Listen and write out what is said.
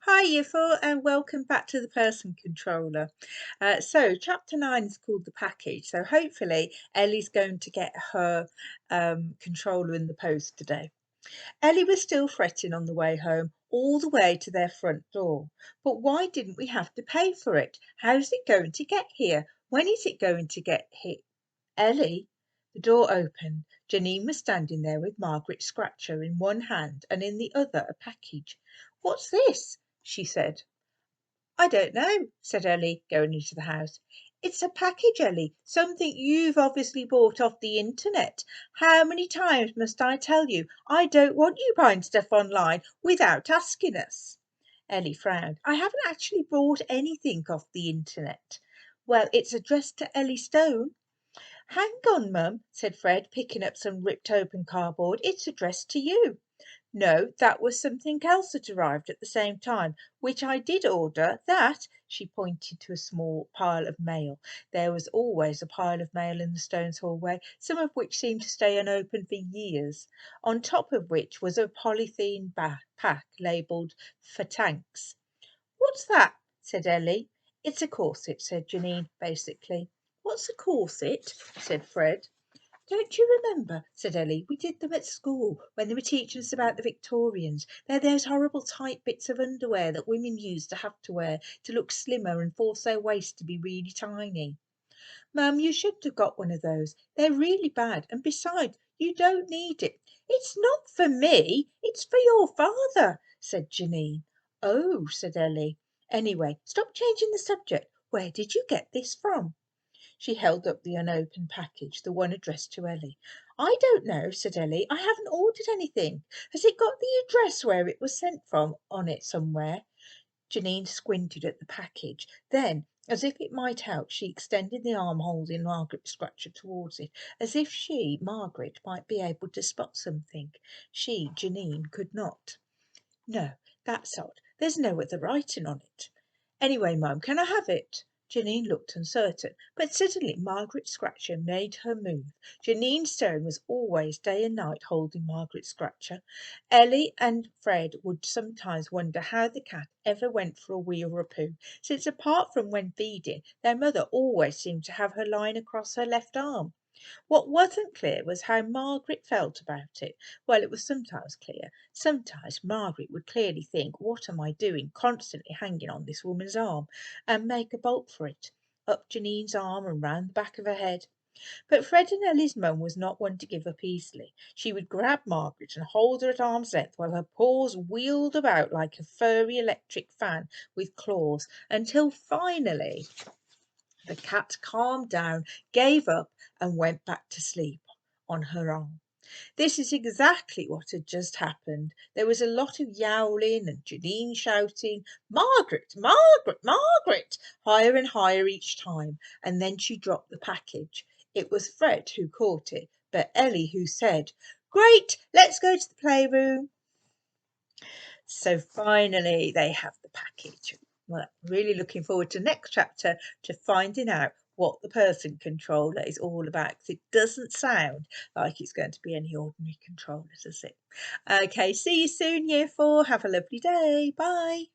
Hi, Year 4, and welcome back to the Person Controller. Chapter 9 is called The Package. So, hopefully, Ellie's going to get her controller in the post today. Ellie was still fretting on the way home, all the way to their front door. But why didn't we have to pay for it? How's it going to get here? When is it going to get here? Ellie? The door opened. Janine was standing there with Margaret Scratcher in one hand and in the other a package. "What's this?" she said. "I don't know," said Ellie, going into the house. "It's a package, Ellie, something you've obviously bought off the internet. How many times must I tell you I don't want you buying stuff online without asking us?" Ellie frowned. "I haven't actually bought anything off the internet." "Well, it's addressed to Ellie Stone." "Hang on, Mum," said Fred, picking up some ripped open cardboard. "It's addressed to you." "No, that was something else that arrived at the same time, which I did order. That," she pointed to a small pile of mail. There was always a pile of mail in the Stones' hallway, some of which seemed to stay unopened for years, on top of which was a polythene pack labelled "For Tanks." "What's that?" said Ellie. "It's a corset," said Janine, basically. "What's a corset?" said Fred. "Don't you remember?" said Ellie. "We did them at school when they were teaching us about the Victorians. They're those horrible tight bits of underwear that women used to have to wear to look slimmer and force their waist to be really tiny." "Mum, you shouldn't have got one of those. They're really bad, and besides, you don't need it." "It's not for me, it's for your father," said Janine. "Oh," said Ellie. "Anyway, stop changing the subject. Where did you get this from?" She held up the unopened package, the one addressed to Ellie. "I don't know," said Ellie. "I haven't ordered anything. Has it got the address where it was sent from on it somewhere?" Janine squinted at the package. Then, as if it might help, she extended the arm holding Margaret Scratcher towards it, as if she, Margaret, might be able to spot something. She, Janine, could not. "No, that's odd. There's no other writing on it. Anyway, Mum, can I have it?" Janine looked uncertain, but suddenly Margaret Scratcher made her move. Janine Stone was always day and night holding Margaret Scratcher. Ellie and Fred would sometimes wonder how the cat ever went for a wee or a poo, since apart from when feeding, their mother always seemed to have her lying across her left arm. What wasn't clear was how Margaret felt about it. Well, it was sometimes clear. Sometimes Margaret would clearly think, "What am I doing, constantly hanging on this woman's arm?" and make a bolt for it, up Janine's arm and round the back of her head. But Fred and Ellie's mum was not one to give up easily. She would grab Margaret and hold her at arm's length while her paws wheeled about like a furry electric fan with claws, until finally the cat calmed down, gave up, and went back to sleep on her arm. This is exactly what had just happened. There was a lot of yowling and Janine shouting, "Margaret, Margaret, Margaret," higher and higher each time, and then she dropped the package. It was Fred who caught it, but Ellie who said, "Great, let's go to the playroom." So finally they have the package. Well, really looking forward to next chapter to finding out what the person controller is all about, because it doesn't sound like it's going to be any ordinary controller, does it? Okay, see you soon, Year 4. Have a lovely day. Bye.